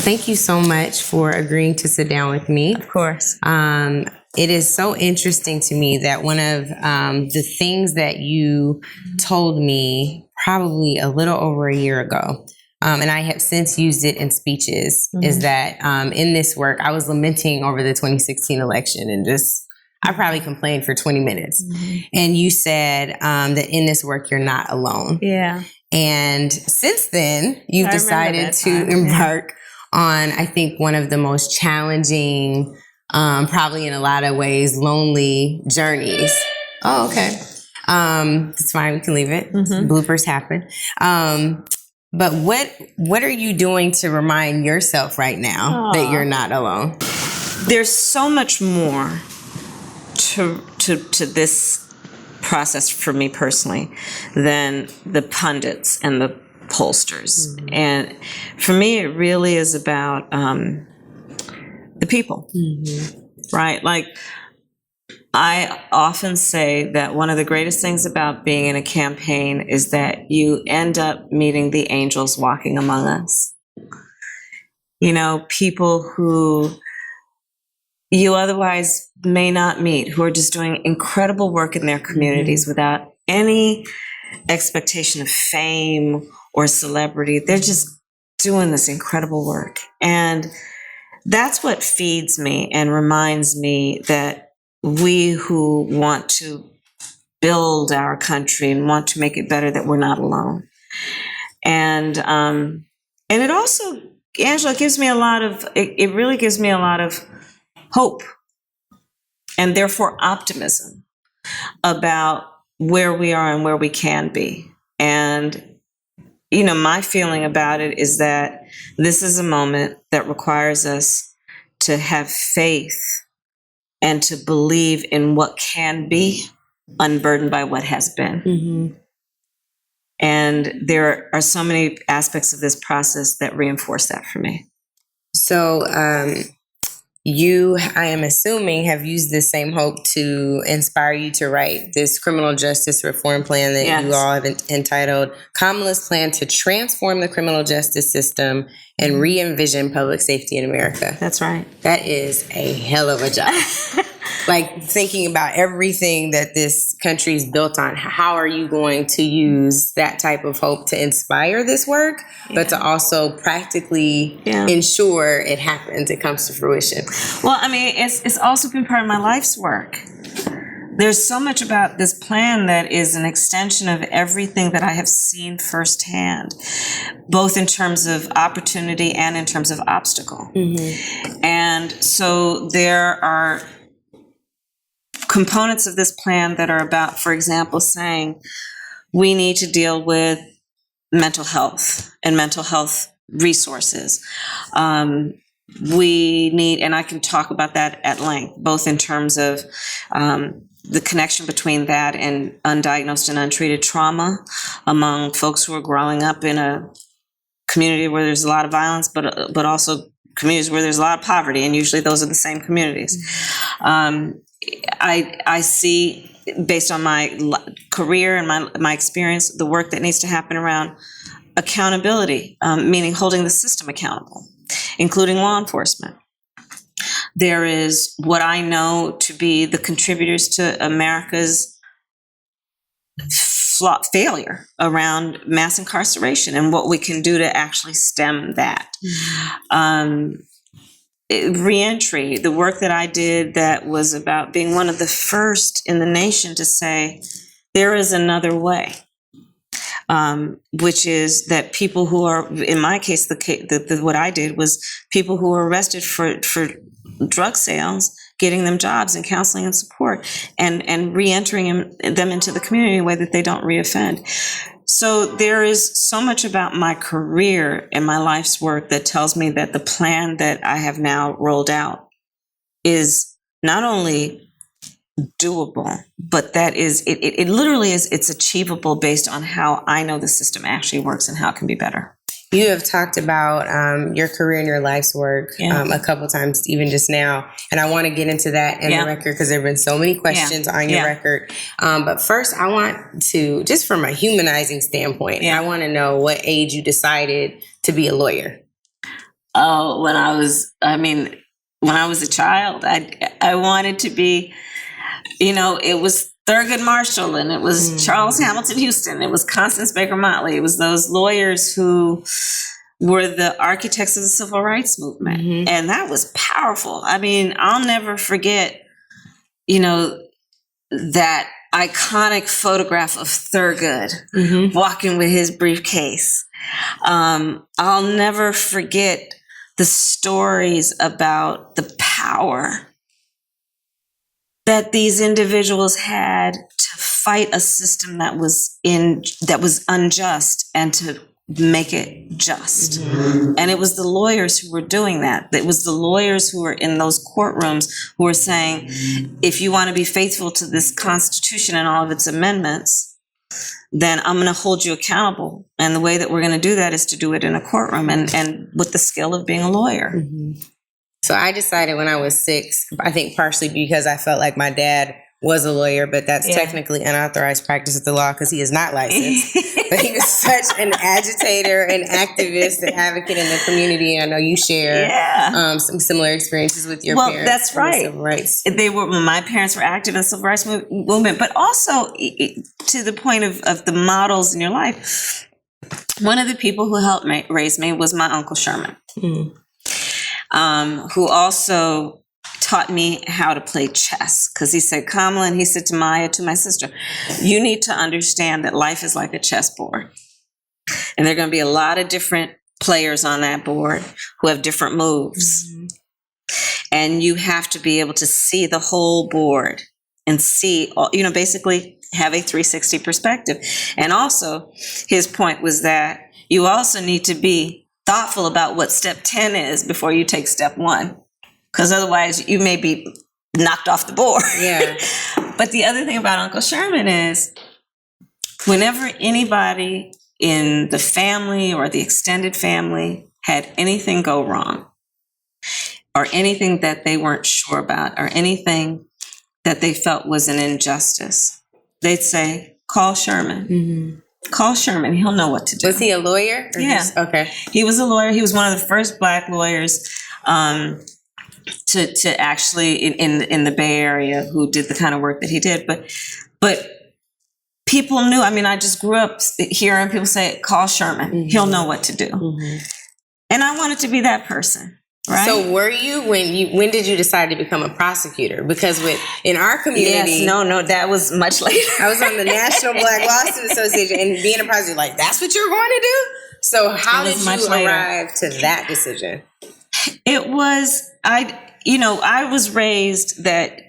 thank you so much for agreeing to sit down with me. Of course. It is so interesting to me that one of the things that you told me probably a little over a year ago, and I have since used it in speeches, is that in this work, I was lamenting over the 2016 election and I probably complained for 20 minutes. And you said that in this work, you're not alone. Yeah. And since then, you've decided to embark on, I think, one of the most challenging, probably in a lot of ways, lonely journeys. Oh, okay. It's fine. We can leave it. Bloopers happen. But what are you doing to remind yourself right now that you're not alone? There's so much more to this process for me personally than the pundits and the pollsters. And for me, it really is about the people, right? Like, I often say that one of the greatest things about being in a campaign is that you end up meeting the angels walking among us. You know, people who you otherwise may not meet, who are just doing incredible work in their communities without any expectation of fame or celebrity. They're just doing this incredible work. And that's what feeds me and reminds me that we who want to build our country and want to make it better, that we're not alone. And it also, Angela, gives me it really gives me a lot of hope and therefore optimism about where we are and where we can be. And, you know, my feeling about it is that this is a moment that requires us to have faith and to believe in what can be, unburdened by what has been. And there are so many aspects of this process that reinforce that for me. So, you, I am assuming, have used this same hope to inspire you to write this criminal justice reform plan that you all have entitled Kamala's Plan to Transform the Criminal Justice System and Re-envision Public Safety in America. That's right. That is a hell of a job. Like, thinking about everything that this country is built on, how are you going to use that type of hope to inspire this work, but to also practically ensure it happens, it comes to fruition? Well, I mean, it's also been part of my life's work. There's so much about this plan that is an extension of everything that I have seen firsthand, both in terms of opportunity and in terms of obstacle. And so there are components of this plan that are about, for example, saying we need to deal with mental health and mental health resources. We need, and I can talk about that at length, both in terms of the connection between that and undiagnosed and untreated trauma among folks who are growing up in a community where there's a lot of violence, but also communities where there's a lot of poverty, and usually those are the same communities. I see, based on my career and my experience, the work that needs to happen around accountability, meaning holding the system accountable, including law enforcement. There is what I know to be the contributors to America's failure around mass incarceration and what we can do to actually stem that. Reentry, the work that I did that was about being one of the first in the nation to say there is another way, which is that people who are, in my case, what I did was people who were arrested for drug sales, getting them jobs and counseling and support, and reentering them into the community in a way that they don't reoffend. So there is so much about my career and my life's work that tells me that the plan that I have now rolled out is not only doable, but that is, it literally is, it's achievable based on how I know the system actually works and how it can be better. You have talked about your career and your life's work a couple times, even just now. And I want to get into that in the record because there have been so many questions on your record. But first, I want to, just from a humanizing standpoint, I want to know what age you decided to be a lawyer. Oh, when I was a child, I wanted to be, it was Thurgood Marshall, and it was Charles Hamilton Houston, it was Constance Baker Motley, it was those lawyers who were the architects of the civil rights movement. And that was powerful. I mean, I'll never forget, that iconic photograph of Thurgood walking with his briefcase. I'll never forget the stories about the power that these individuals had to fight a system that was unjust and to make it just. And it was the lawyers who were doing that. It was the lawyers who were in those courtrooms who were saying, if you want to be faithful to this Constitution and all of its amendments, then I'm going to hold you accountable. And the way that we're going to do that is to do it in a courtroom and with the skill of being a lawyer. So I decided when I was 6, I think partially because I felt like my dad was a lawyer, but that's technically unauthorized practice of the law because he is not licensed. But he was such an agitator, an activist, an advocate in the community. And I know you share some similar experiences with your parents. That's right. Civil rights. My parents were active in the civil rights movement, but also to the point of the models in your life. One of the people who helped raise me was my Uncle Sherman, who also taught me how to play chess, because he said, Kamala, and he said to Maya, to my sister, you need to understand that life is like a chessboard. And there are going to be a lot of different players on that board who have different moves. And you have to be able to see the whole board and see, basically have a 360 perspective. And also, his point was that you also need to be thoughtful about what step 10 is before you take step 1. Because otherwise you may be knocked off the board. Yeah. But the other thing about Uncle Sherman is whenever anybody in the family or the extended family had anything go wrong, or anything that they weren't sure about, or anything that they felt was an injustice, they'd say, call Sherman. Call Sherman. He'll know what to do. Was he a lawyer? Yeah. Okay. He was a lawyer. He was one of the first Black lawyers to actually in the Bay Area who did the kind of work that he did. But people knew. I mean, I just grew up hearing people say, call Sherman. He'll know what to do. And I wanted to be that person. Right. So were you when did you decide to become a prosecutor? Because in our community, no, that was much later. I was on the National Black Law Student Association, and being a prosecutor, like, that's what you're going to do? So how did you arrive to that decision? It was, I was raised that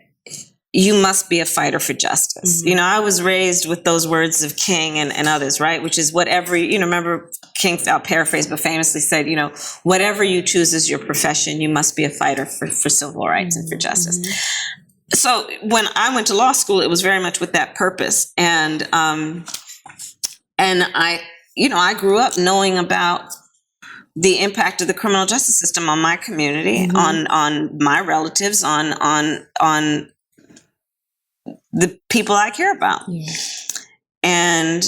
you must be a fighter for justice. I was raised with those words of King and others, right? Which is whatever, remember King, I'll paraphrase, but famously said, whatever you choose as your profession, you must be a fighter for civil rights and for justice. So when I went to law school, it was very much with that purpose. And I grew up knowing about the impact of the criminal justice system on my community, on my relatives, on the people I care about. And,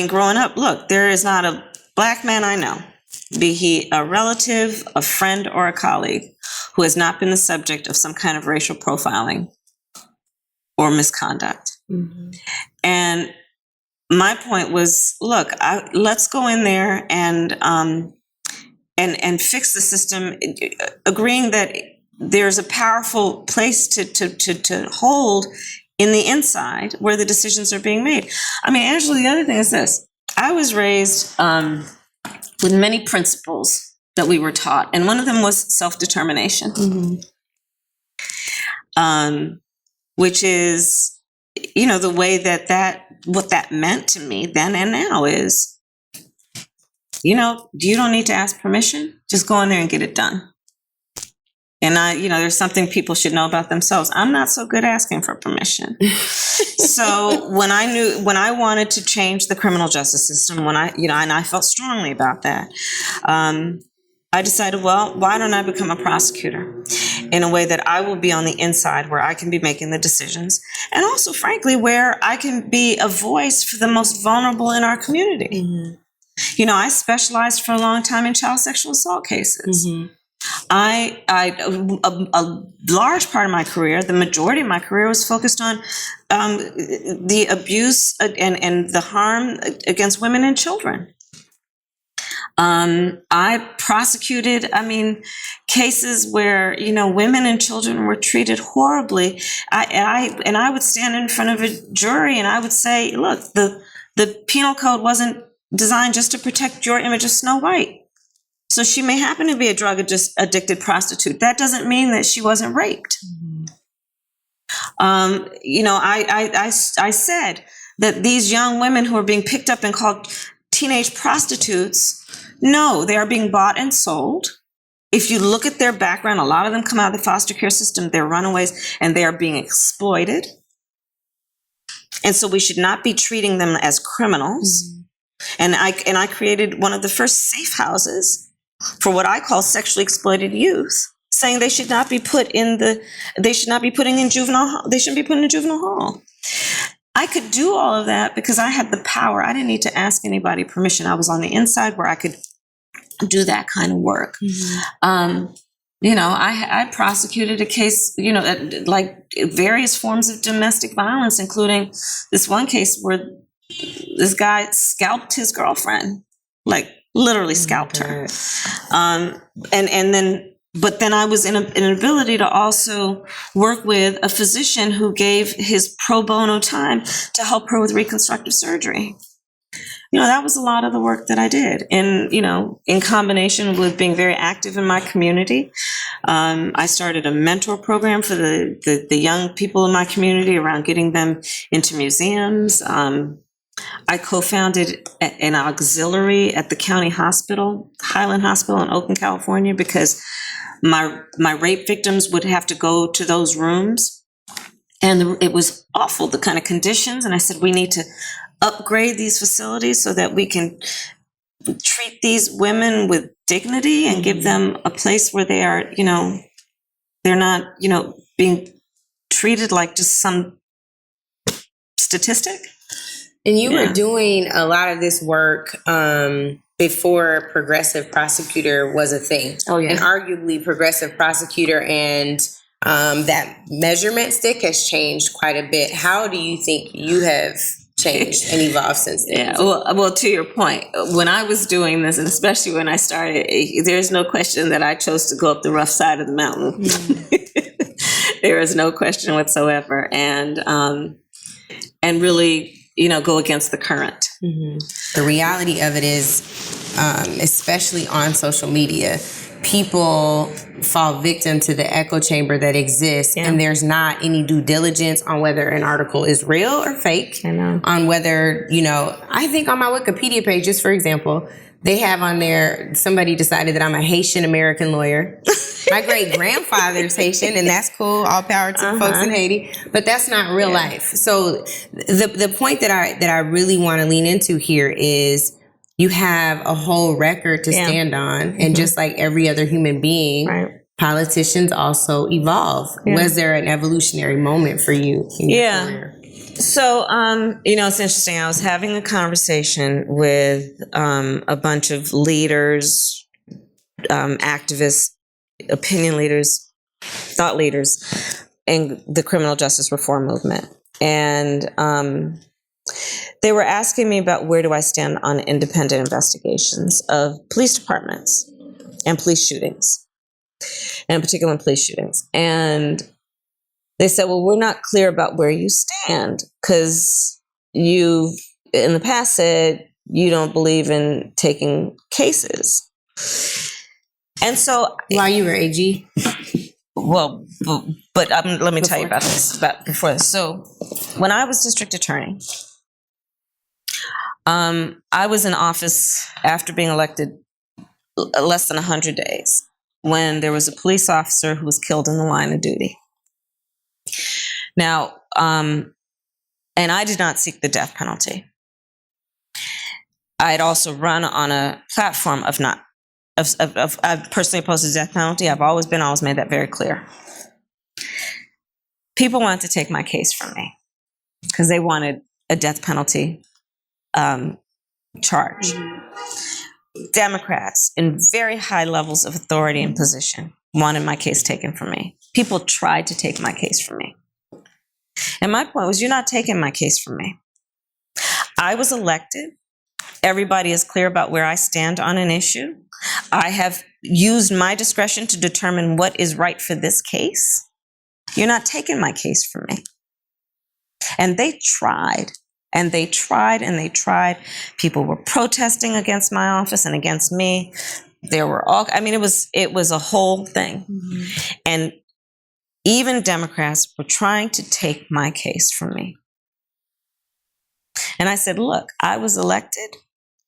growing up, look, there is not a Black man I know, be he a relative, a friend, or a colleague, who has not been the subject of some kind of racial profiling or misconduct. And my point was, look, let's go in there and fix the system, agreeing that there's a powerful place to hold in the inside where the decisions are being made. Angela, the other thing is this. I was raised with many principles that we were taught, and one of them was self-determination, which is, the way what that meant to me then and now is, you don't need to ask permission. Just go in there and get it done. And there's something people should know about themselves. I'm not so good asking for permission. So when I wanted to change the criminal justice system, and I felt strongly about that, I decided, well, why don't I become a prosecutor in a way that I will be on the inside, where I can be making the decisions, and also, frankly, where I can be a voice for the most vulnerable in our community. I specialized for a long time in child sexual assault cases. A large part of my career, the majority of my career, was focused on the abuse and the harm against women and children. I prosecuted, cases where, women and children were treated horribly. I would stand in front of a jury and I would say, look, the penal code wasn't designed just to protect your image of Snow White. So she may happen to be a drug addicted prostitute. That doesn't mean that she wasn't raped. I said that these young women who are being picked up and called teenage prostitutes, no, they are being bought and sold. If you look at their background, a lot of them come out of the foster care system, they're runaways, and they are being exploited. And so we should not be treating them as criminals. And I created one of the first safe houses for what I call sexually exploited youth, saying they should not be put in juvenile hall. I could do all of that because I had the power. I didn't need to ask anybody permission. I was on the inside where I could do that kind of work. I prosecuted a case, like various forms of domestic violence, including this one case where this guy scalped his girlfriend, like literally scalped her. But then I was in an ability to also work with a physician who gave his pro bono time to help her with reconstructive surgery. That was a lot of the work that I did. And, in combination with being very active in my community, I started a mentor program for the young people in my community around getting them into museums. I co-founded an auxiliary at the county hospital, Highland Hospital in Oakland, California, because my rape victims would have to go to those rooms. And it was awful, the kind of conditions. And I said, we need to upgrade these facilities so that we can treat these women with dignity and give them a place where they are, they're not, being treated like just some statistic. And you were doing a lot of this work before progressive prosecutor was a thing. Oh, yeah. And arguably progressive prosecutor and that measurement stick has changed quite a bit. How do you think you have changed and evolved since then? Yeah, well, to your point, when I was doing this, and especially when I started, there's no question that I chose to go up the rough side of the mountain. There is no question whatsoever. And really, go against the current. The reality of it is, especially on social media, people fall victim to the echo chamber that exists, and there's not any due diligence on whether an article is real or fake. I know. On whether, I think on my Wikipedia page, just for example, they have on there, somebody decided that I'm a Haitian American lawyer. My great grandfather's Haitian, and that's cool. All power to the folks in Haiti, but that's not real life. So the point that I really want to lean into here is you have a whole record to stand on, and just like every other human being, politicians also evolve. Was there an evolutionary moment for you in your career? So, it's interesting. I was having a conversation with a bunch of leaders, activists, opinion leaders, thought leaders in the criminal justice reform movement. And they were asking me about where do I stand on independent investigations of police departments and police shootings, and in particular police shootings. And they said, well, we're not clear about where you stand because you've in the past said you don't believe in taking cases. And so, while you were AG? Well, but let me tell you about this. Before this. So when I was district attorney, I was in office after being elected less than 100 days when there was a police officer who was killed in the line of duty. Now, and I did not seek the death penalty. I had also run on a platform of I've personally opposed the death penalty. I've always made that very clear. People wanted to take my case from me because they wanted a death penalty charge. Democrats in very high levels of authority and position wanted my case taken from me. People tried to take my case from me. And my point was, you're not taking my case from me. I was elected. Everybody is clear about where I stand on an issue. I have used my discretion to determine what is right for this case. You're not taking my case from me. And they tried, and they tried, and they tried. People were protesting against my office and against me. There were all, I mean, it was a whole thing. And even Democrats were trying to take my case from me. And I said, look, I was elected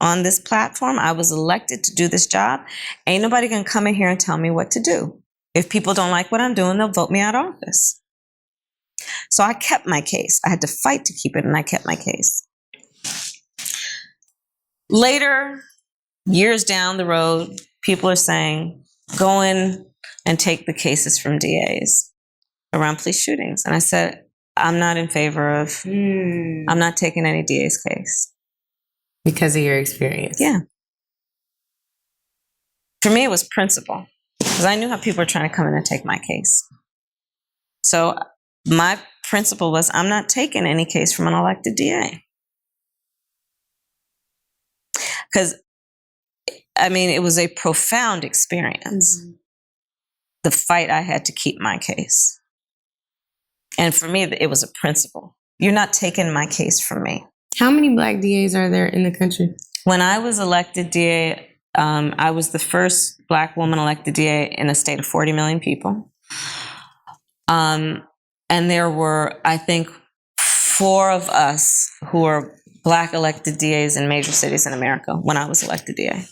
on this platform. I was elected to do this job. Ain't nobody gonna come in here and tell me what to do. If people don't like what I'm doing, they'll vote me out of office. So I kept my case. I had to fight to keep it, and I kept my case. Later, years down the road, people are saying, go in and take the cases from DAs around police shootings. And I said, I'm not in favor of, I'm not taking any DA's case. Because of your experience? Yeah. For me, it was principle. Because I knew how people were trying to come in and take my case. So my principle was, I'm not taking any case from an elected DA. Because, I mean, it was a profound experience. The fight I had to keep my case. And for me, it was a principle. You're not taking my case from me. How many Black DAs are there in the country? When I was elected DA, I was the first Black woman elected DA in a state of 40 million people. And there were, I think, 4 of us who were Black elected DAs in major cities in America when I was elected DA.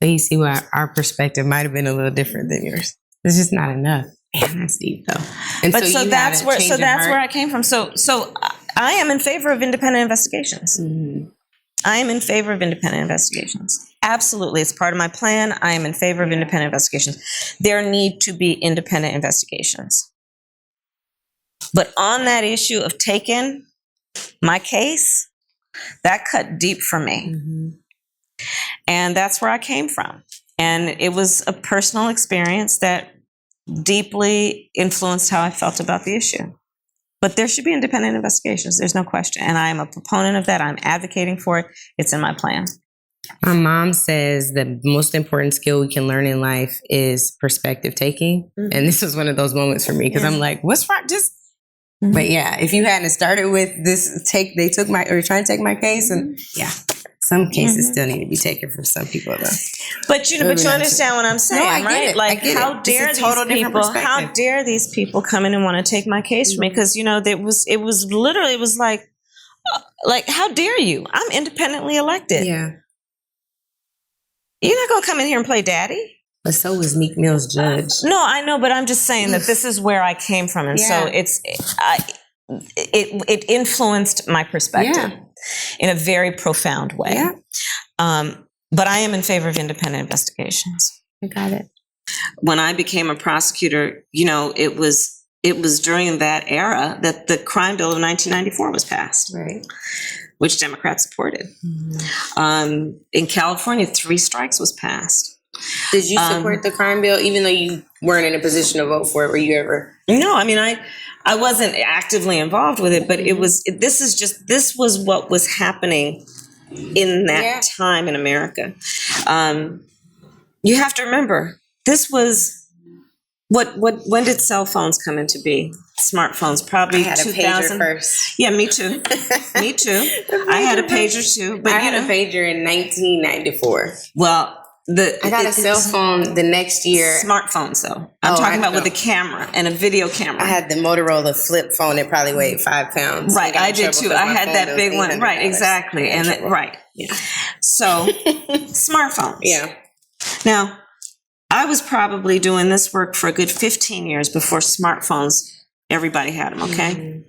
So you see why our perspective might have been a little different than yours. It's just not enough. Man, that's deep though. And but so that's where I came from. So I am in favor of independent investigations. I am in favor of independent investigations. Absolutely. It's part of my plan. I am in favor of independent investigations. There need to be independent investigations. But on that issue of taking my case, that cut deep for me. And that's where I came from. And it was a personal experience that deeply influenced how I felt about the issue. But there should be independent investigations. There's no question. And I am a proponent of that. I'm advocating for it. It's in my plan. My mom says the most important skill we can learn in life is perspective taking. And this was one of those moments for me because I'm like, what's wrong? But yeah, if you hadn't started with this, they took my, or trying to take my case, and yeah, some cases still need to be taken from some people though. But you understand what I'm saying, no, I get right? it. Like, how dare these people come in and want to take my case from me? Because it was literally like, how dare you? I'm independently elected. Yeah. You're not gonna come in here and play daddy. But so was Meek Mill's judge. No, I know, but I'm just saying that this is where I came from, and so it influenced my perspective in a very profound way. Yeah. But I am in favor of independent investigations. I got it. When I became a prosecutor, it was during that era that the crime bill of 1994 was passed, right? Which Democrats supported. In California, 3 strikes was passed. Did you support the crime bill, even though you weren't in a position to vote for it? Were you ever? No, I mean, I wasn't actively involved with it, but this was what was happening in that time in America. You have to remember, this was when did cell phones come into being? Smartphones, probably 2000. I had a pager first. Yeah, me too. Me too. I had a pager too. But I had a pager in 1994. Well, I got a cell phone the next year. Smartphones, though. I'm talking about with a camera and a video camera. I had the Motorola flip phone. It probably weighed 5 pounds. Right, I did too. I had that big one. Right, exactly. And right. Yeah. So, smartphones. Yeah. Now, I was probably doing this work for a good 15 years before smartphones, everybody had them, okay?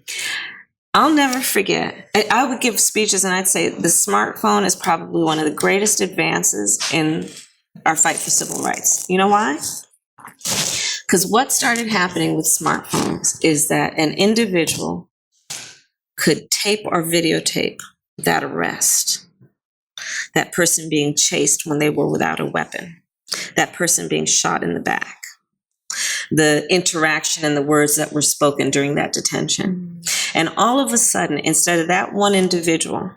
I'll never forget. I would give speeches and I'd say the smartphone is probably one of the greatest advances in our fight for civil rights. You know why? Because what started happening with smartphones is that an individual could tape or videotape that arrest that person being chased when they were without a weapon, that person being shot in the back, the interaction and the words that were spoken during that detention. And all of a sudden, instead of that one individual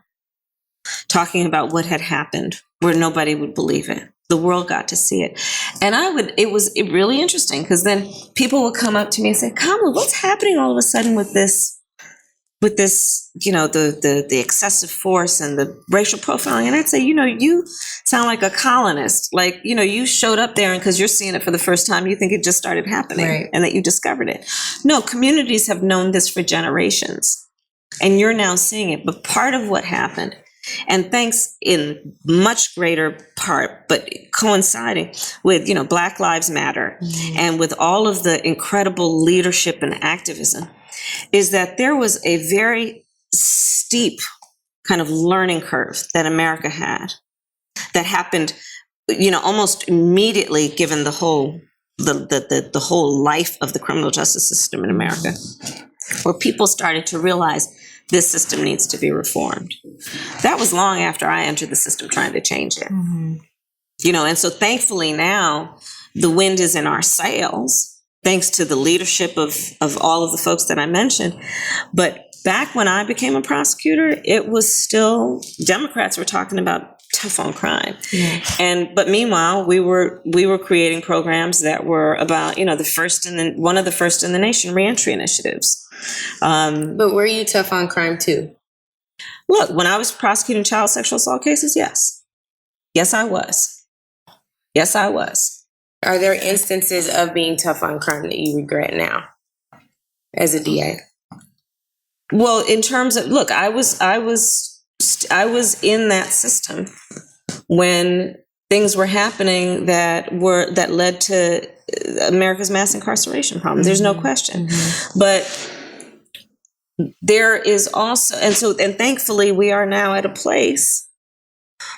talking about what had happened where nobody would believe it, the world got to see it. And it was really interesting, because then people would come up to me and say, Kamala, what's happening all of a sudden with this, the excessive force and the racial profiling? And I'd say, you sound like a colonist. Like, you showed up there, and because you're seeing it for the first time, you think it just started happening, right, and that you discovered it. No, communities have known this for generations, and you're now seeing it. But part of what happened, and thanks in much greater part, but coinciding with, Black Lives Matter, and with all of the incredible leadership and activism, is that there was a very steep kind of learning curve that America had, that happened, almost immediately, given the whole life of the criminal justice system in America, where people started to realize this system needs to be reformed. That was long after I entered the system trying to change it. And so thankfully now the wind is in our sails, thanks to the leadership of all of the folks that I mentioned. But back when I became a prosecutor, it was still, Democrats were talking about tough on crime. But meanwhile, we were creating programs that were about, one of the first in the nation reentry initiatives. But were you tough on crime too? Look, when I was prosecuting child sexual assault cases, yes. Yes, I was. Yes, I was. Are there instances of being tough on crime that you regret now as a DA? Well, in terms of, look, I was in that system when things were happening that led to America's mass incarceration problem. There's no question. But there is also, and thankfully we are now at a place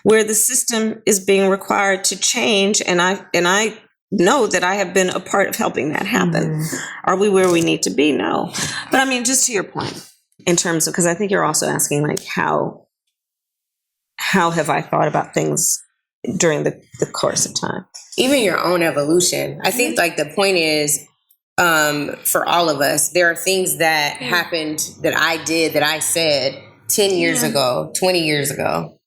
where the system is being required to change, and I know that I have been a part of helping that happen. Are we where we need to be? No. But I mean, just to your point, in terms of, because I think you're also asking, like, how have I thought about things during the course of time? Even your own evolution. I think, like, the point is, for all of us, there are things that happened that I did, that I said 10 years ago, 20 years ago,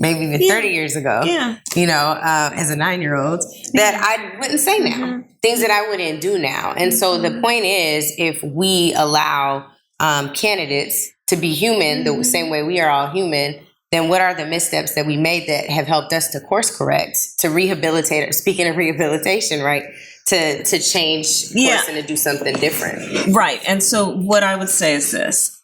maybe even 30 years ago, as a 9-year-old, that I wouldn't say now. Things that I wouldn't do now. And so the point is, if we allow candidates to be human the same way we are all human, then what are the missteps that we made that have helped us to course correct, to rehabilitate, or speaking of rehabilitation, right, to change course and to do something different? Right. And so what I would say is this.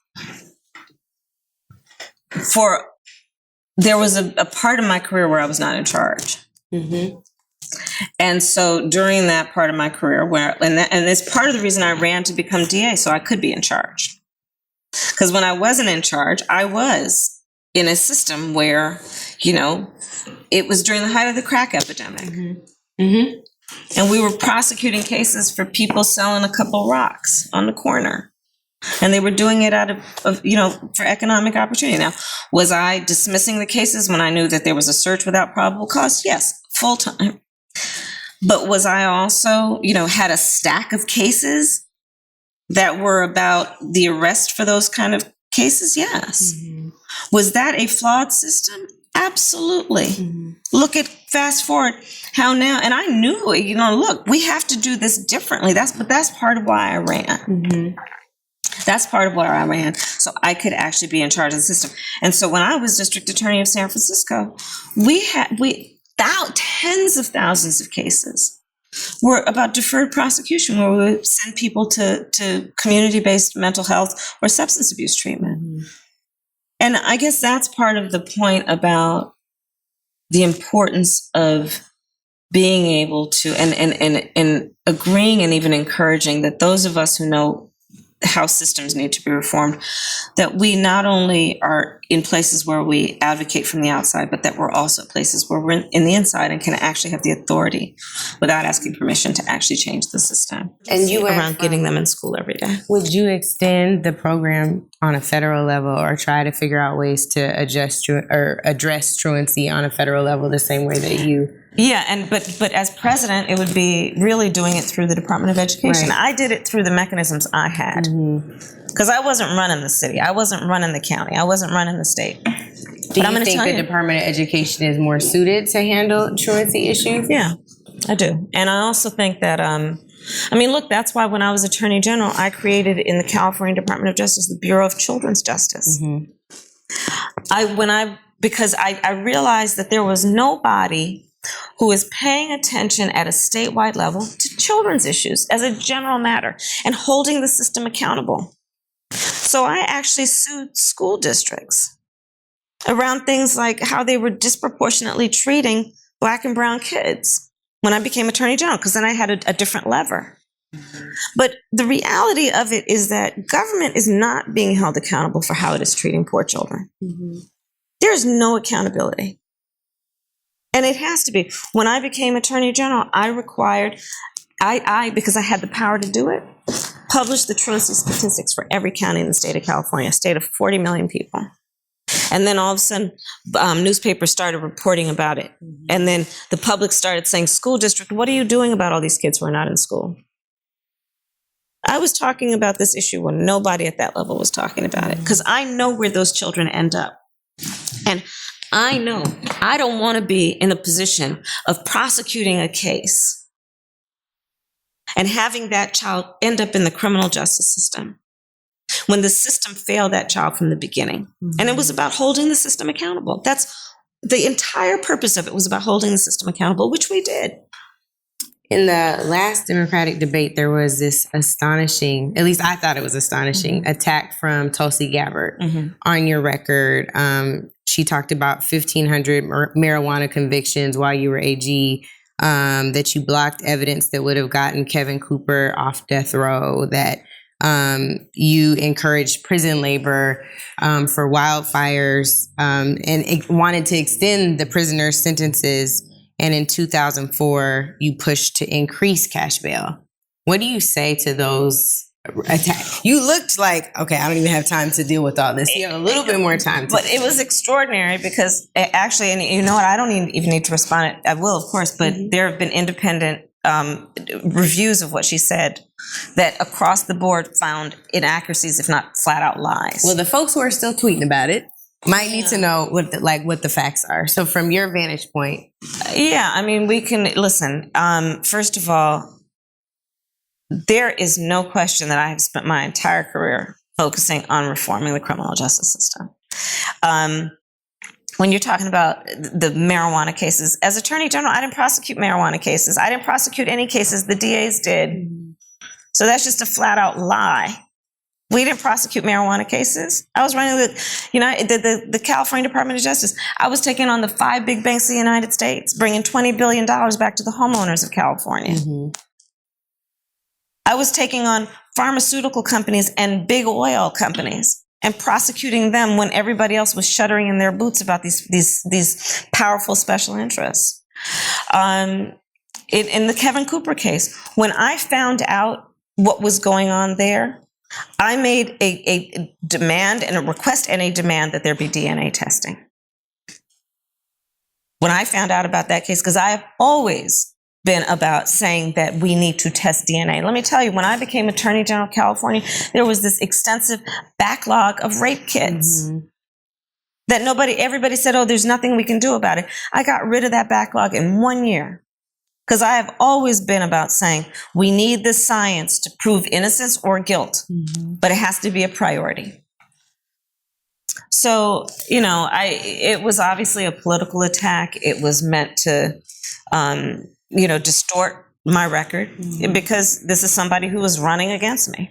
There was a part of my career where I was not in charge. And so during that part of my career, and it's part of the reason I ran to become DA, so I could be in charge. Because when I wasn't in charge, I was in a system where, it was during the height of the crack epidemic. And we were prosecuting cases for people selling a couple rocks on the corner. And they were doing it out of for economic opportunity. Now, was I dismissing the cases when I knew that there was a search without probable cause? Yes, full time. But was I also, had a stack of cases that were about the arrest for those kind of cases? Yes. Was that a flawed system? Absolutely. Look at, fast forward, how now, and I knew, look, we have to do this differently. That's part of why I ran. That's part of why I ran, so I could actually be in charge of the system. And so when I was district attorney of San Francisco, we tens of thousands of cases were about deferred prosecution, where we would send people to community-based mental health or substance abuse treatment. And I guess that's part of the point about the importance of being able to, and agreeing and even encouraging that those of us who know how systems need to be reformed, that we not only are in places where we advocate from the outside, but that we're also places where we're in the inside and can actually have the authority without asking permission to actually change the system. And you went around getting them in school every day. Would you extend the program on a federal level or try to figure out ways to address truancy on a federal level the same way that you? Yeah, but as president, it would be really doing it through the Department of Education. Right. I did it through the mechanisms I had. Because I wasn't running the city. I wasn't running the county. I wasn't running the state. Do you think the Department of Education is more suited to handle truancy issues? Yeah, I do. And I also think that, look, that's why when I was Attorney General, I created in the California Department of Justice the Bureau of Children's Justice. Because I realized that there was nobody who is paying attention at a statewide level to children's issues as a general matter and holding the system accountable. So I actually sued school districts around things like how they were disproportionately treating Black and brown kids when I became Attorney General, because then I had a different lever. But the reality of it is that government is not being held accountable for how it is treating poor children. There's no accountability. And it has to be. When I became Attorney General, I required, because I had the power to do it, published the truancy statistics for every county in the state of California, a state of 40 million people. And then all of a sudden, newspapers started reporting about it. And then the public started saying, school district, what are you doing about all these kids who are not in school? I was talking about this issue when nobody at that level was talking about it, because I know where those children end up. And I know I don't want to be in the position of prosecuting a case and having that child end up in the criminal justice system when the system failed that child from the beginning. And it was about holding the system accountable. That's the entire purpose of it, was about holding the system accountable, which we did. In the last Democratic debate, there was this astonishing, at least I thought it was astonishing, attack from Tulsi Gabbard on your record. She talked about 1,500 marijuana convictions while you were AG, that you blocked evidence that would have gotten Kevin Cooper off death row, that you encouraged prison labor for wildfires, and it wanted to extend the prisoners' sentences. And in 2004, you pushed to increase cash bail. What do you say to those attacks? You looked like, okay, I don't even have time to deal with all this. You have a little bit more time. But it was extraordinary because actually, and you know what, I don't even need to respond. I will, of course, but there have been independent reviews of what she said that across the board found inaccuracies, if not flat out lies. Well, the folks who are still tweeting about it might need to know what the facts are. So from your vantage point. Yeah, I mean, we can, listen, first of all, there is no question that I have spent my entire career focusing on reforming the criminal justice system. When you're talking about the marijuana cases, as Attorney General, I didn't prosecute marijuana cases. I didn't prosecute any cases. The DAs did. So that's just a flat out lie. We didn't prosecute marijuana cases. I was running the California Department of Justice. I was taking on the 5 big banks of the United States, bringing $20 billion back to the homeowners of California. I was taking on pharmaceutical companies and big oil companies and prosecuting them when everybody else was shuddering in their boots about these powerful special interests. In the Kevin Cooper case, when I found out what was going on there, I made a demand and a request and a demand that there be DNA testing. When I found out about that case, because I have always been about saying that we need to test DNA. Let me tell you, when I became Attorney General of California, there was this extensive backlog of rape kits that everybody said, oh, there's nothing we can do about it. I got rid of that backlog in 1 year. Because I have always been about saying we need the science to prove innocence or guilt, but it has to be a priority. So, it was obviously a political attack. It was meant to, distort my record because this is somebody who was running against me.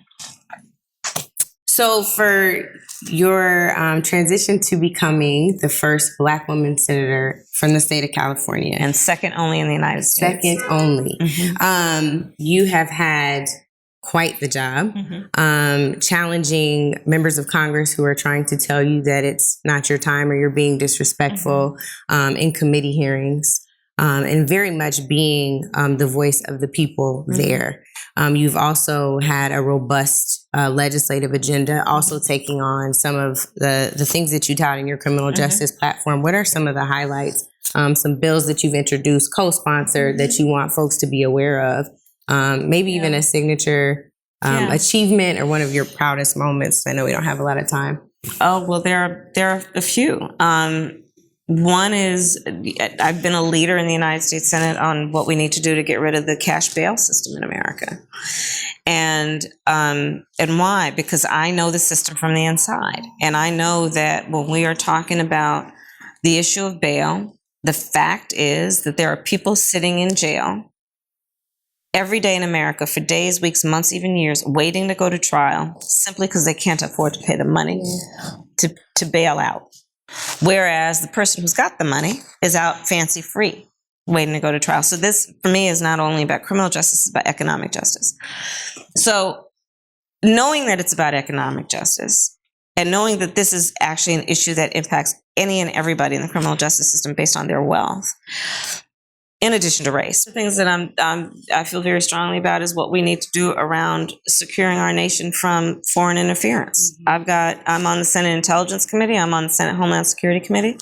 So for your transition to becoming the first Black woman senator from the state of California. And second only in the United States. Second only. You have had quite the job, challenging members of Congress who are trying to tell you that it's not your time or you're being disrespectful in committee hearings, and very much being the voice of the people there. You've also had a robust legislative agenda, also taking on some of the things that you tout in your criminal justice platform. What are some of the highlights? Some bills that you've introduced, co-sponsored, that you want folks to be aware of? Maybe even a signature achievement or one of your proudest moments. I know we don't have a lot of time. Oh, well, there are a few. One is I've been a leader in the United States Senate on what we need to do to get rid of the cash bail system in America. And why? Because I know the system from the inside. And I know that when we are talking about the issue of bail, the fact is that there are people sitting in jail every day in America for days, weeks, months, even years, waiting to go to trial simply because they can't afford to pay the money to bail out. Whereas the person who's got the money is out fancy free, waiting to go to trial. So this, for me, is not only about criminal justice, it's about economic justice. So knowing that it's about economic justice and knowing that this is actually an issue that impacts any and everybody in the criminal justice system based on their wealth, in addition to race. The things that I feel very strongly about is what we need to do around securing our nation from foreign interference. I'm on the Senate Intelligence Committee. I'm on the Senate Homeland Security Committee.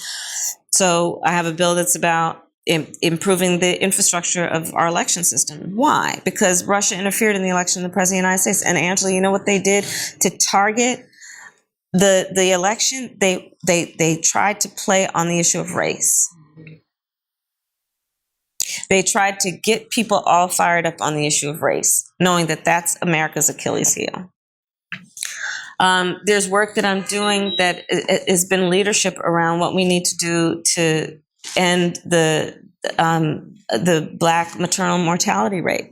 So I have a bill that's about improving the infrastructure of our election system. Why? Because Russia interfered in the election of the President of the United States. And Angela, you know what they did to target the election? They tried to play on the issue of race. They tried to get people all fired up on the issue of race, knowing that that's America's Achilles heel. There's work that I'm doing that has been leadership around what we need to do to end the Black maternal mortality rate,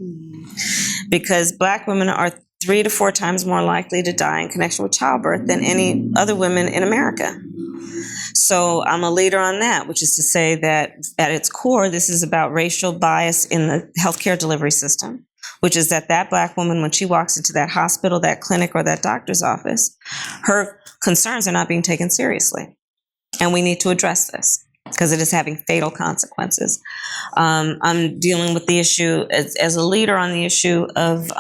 because Black women are 3 to 4 times more likely to die in connection with childbirth than any other women in America. So I'm a leader on that, which is to say that at its core, this is about racial bias in the healthcare delivery system, which is that Black woman, when she walks into that hospital, that clinic, or that doctor's office, her concerns are not being taken seriously. And we need to address this because it is having fatal consequences. I'm dealing with the issue as a leader on the issue of,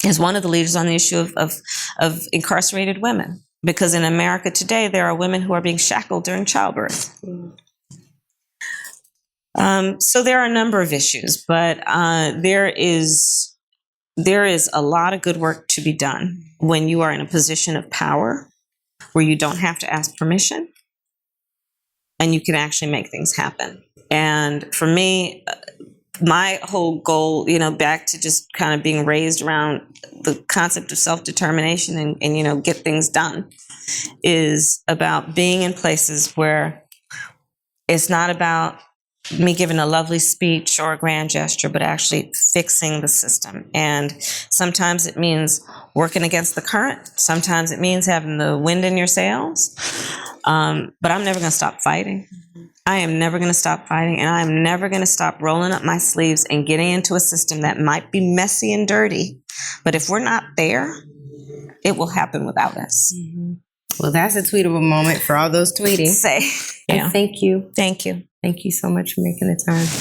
as one of the leaders on the issue of incarcerated women. Because in America today, there are women who are being shackled during childbirth. So there are a number of issues, but there is a lot of good work to be done when you are in a position of power, where you don't have to ask permission, and you can actually make things happen. And for me, my whole goal, back to just kind of being raised around the concept of self-determination and get things done, is about being in places where it's not about me giving a lovely speech or a grand gesture, but actually fixing the system. And sometimes it means working against the current. Sometimes it means having the wind in your sails. But I'm never going to stop fighting. I am never going to stop fighting, and I am never going to stop rolling up my sleeves and getting into a system that might be messy and dirty. But if we're not there, it will happen without us. Well, that's a tweetable moment for all those tweeting. Thank you. Thank you. Thank you so much for making the time.